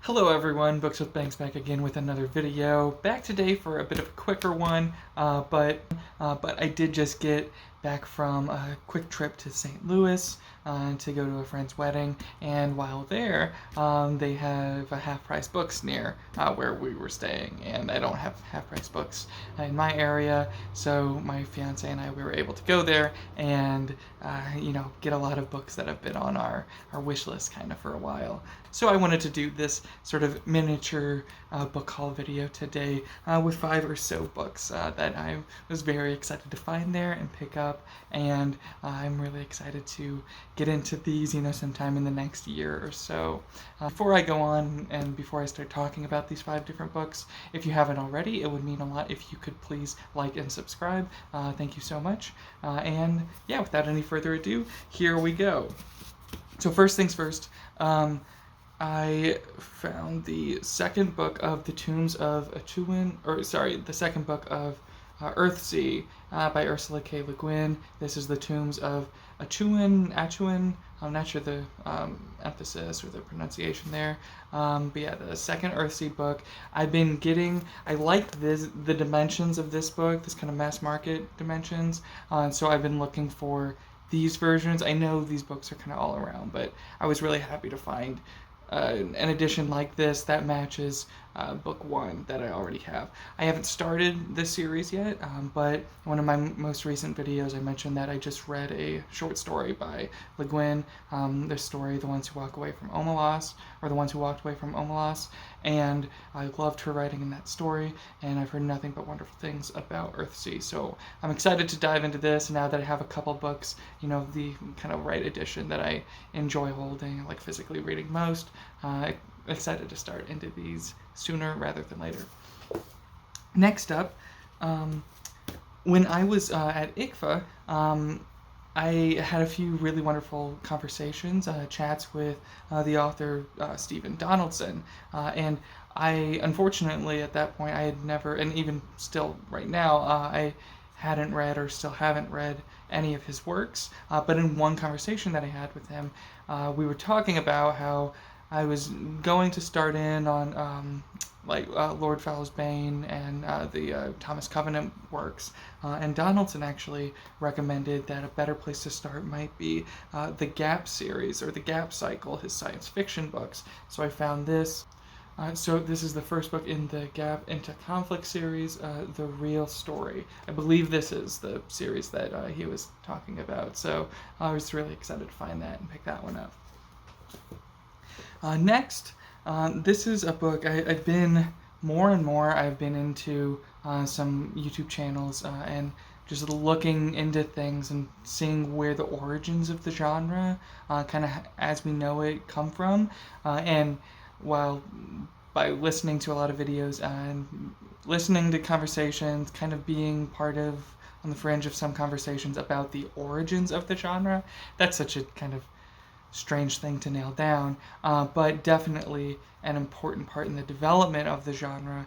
Hello everyone, Books with Banks back again with another video. Back today for a bit of a quicker one, but I did just get back from a quick trip to St. Louis to go to a friend's wedding, and while there, they have a half-price books near where we were staying, and I don't have half-price books in my area, so my fiance and I, we were able to go there and get a lot of books that have been on our wish list kind of for a while. So I wanted to do this sort of miniature book haul video today with 5 or so books that I was very excited to find there and pick up, and I'm really excited to get into these, sometime in the next year or so. Before I go on and before I start talking about these 5 different books, if you haven't already, it would mean a lot if you could please like and subscribe. Thank you so much. And yeah, without any further ado, here we go. So first things first, I found the second book of The Tombs of Atuin, the second book of Earthsea by Ursula K. Le Guin. This is The Tombs of Atuin. I'm not sure the emphasis or the pronunciation there. But yeah, the second Earthsea book. I liked the dimensions of this book, this kind of mass market dimensions. So I've been looking for these versions. I know these books are kind of all around, but I was really happy to find an edition like this that matches book 1 that I already have. I haven't started this series yet, but one of my most recent videos I mentioned that I just read a short story by Le Guin, the story The Ones Who Walk Away from Omelas, or The Ones Who Walked Away from Omelas, and I loved her writing in that story, and I've heard nothing but wonderful things about Earthsea, so I'm excited to dive into this now that I have a couple books, the kind of right edition that I enjoy holding, like physically reading most. Excited to start into these sooner rather than later. Next up, when I was at ICFA, I had a few really wonderful conversations, chats with the author Stephen Donaldson, and I, unfortunately, at that point, I had never, and even still right now, I hadn't read or still haven't read any of his works, but in one conversation that I had with him, we were talking about how I was going to start in on Lord Fowler's Bane and the Thomas Covenant works, and Donaldson actually recommended that a better place to start might be the Gap series, or the Gap cycle, his science fiction books. So I found this. So this is the first book in the Gap Into Conflict series, The Real Story. I believe this is the series that he was talking about, so I was really excited to find that and pick that one up. Next, this is a book I've been I've been into some YouTube channels and just looking into things and seeing where the origins of the genre, kind of as we know it, come from. And by listening to a lot of videos and listening to conversations, kind of being part of, on the fringe of some conversations about the origins of the genre, that's such a kind of strange thing to nail down, but definitely an important part in the development of the genre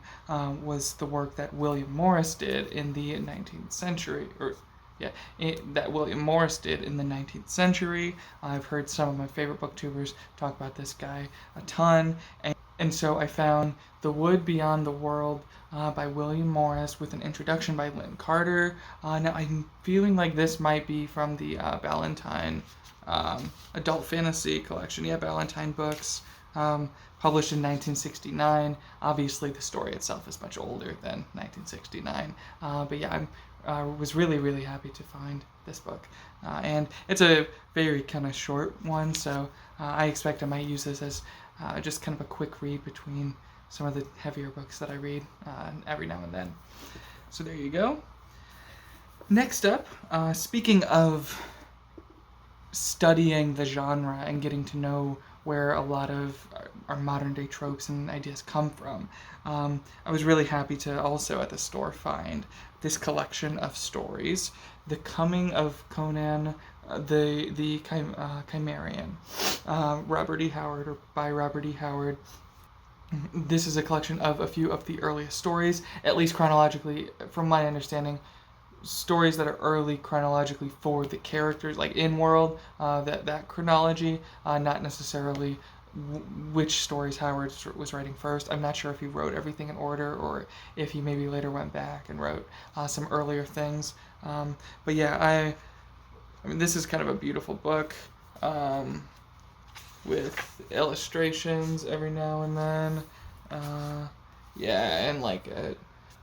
was the work that William Morris did in the 19th century, that William Morris did in the 19th century. I've heard some of my favorite booktubers talk about this guy a ton, and so I found The Wood Beyond the World by William Morris with an introduction by Lynn Carter. Now I'm feeling like this might be from the Ballantine adult fantasy collection. Yeah, Ballantine books, published in 1969. Obviously, the story itself is much older than 1969. But yeah, I was really, really happy to find this book. And it's a very kind of short one, so I expect I might use this as just kind of a quick read between some of the heavier books that I read every now and then. So there you go. Next up, speaking of studying the genre and getting to know where a lot of our modern day tropes and ideas come from, I was really happy to also at the store find this collection of stories, The Coming of Conan the Cimmerian, Robert E. Howard, or by Robert E. Howard. This is a collection of a few of the earliest stories, at least chronologically, from my understanding, stories that are early chronologically for the characters, like in world, that chronology, not necessarily which stories Howard was writing first. I'm not sure if he wrote everything in order or if he maybe later went back and wrote some earlier things. But yeah, I mean, this is kind of a beautiful book with illustrations every now and then. Yeah, and like a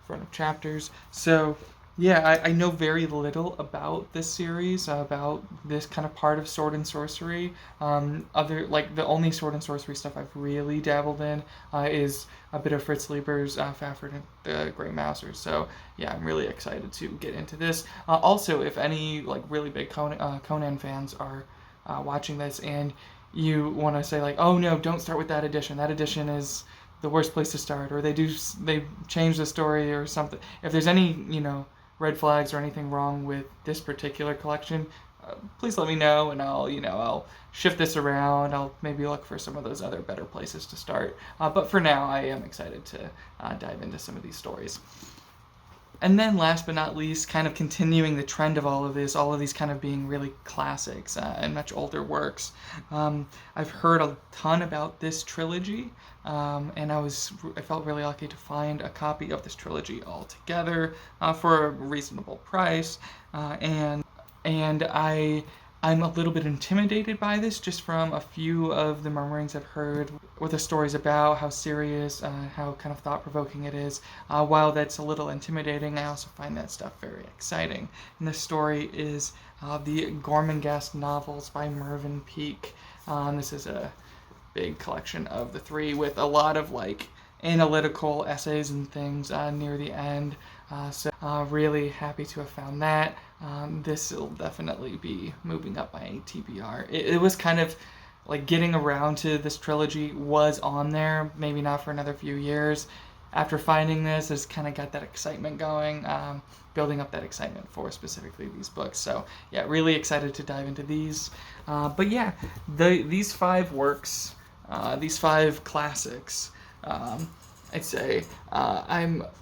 front of chapters. So yeah, I know very little about this series, about this kind of part of Sword and Sorcery. Other like the only Sword and Sorcery stuff I've really dabbled in is a bit of Fritz Lieber's Fafhrd and the Grey Mousers. So yeah, I'm really excited to get into this. Also, if any like really big Conan fans are watching this and you want to say like, oh no, don't start with that edition. That edition is the worst place to start, or they change the story or something. If there's any red flags or anything wrong with this particular collection, please let me know, and I'll shift this around. I'll maybe look for some of those other better places to start. But for now, I am excited to dive into some of these stories. And then last but not least, kind of continuing the trend of all of these kind of being really classics and much older works. I've heard a ton about this trilogy, and I felt really lucky to find a copy of this trilogy altogether for a reasonable price, and I'm a little bit intimidated by this just from a few of the murmurings I've heard, what the story's about, how serious, how kind of thought-provoking it is. While that's a little intimidating, I also find that stuff very exciting. And the story is the Gormenghast novels by Mervyn Peake. This is a big collection of the three with a lot of like analytical essays and things near the end. So really happy to have found that. This will definitely be moving up my TBR. It was kind of like getting around to this trilogy was on there, maybe not for another few years. After finding this, it's kind of got that excitement going, building up that excitement for specifically these books. So yeah, really excited to dive into these. But yeah, these five works, these five classics, I'd say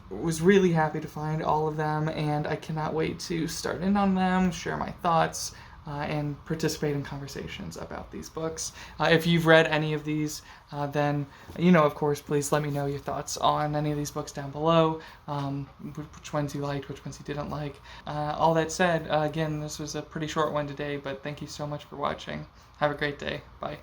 was really happy to find all of them, and I cannot wait to start in on them, share my thoughts, and participate in conversations about these books. If you've read any of these, then, of course, please let me know your thoughts on any of these books down below, which ones you liked, which ones you didn't like. All that said, again, this was a pretty short one today, but thank you so much for watching. Have a great day. Bye.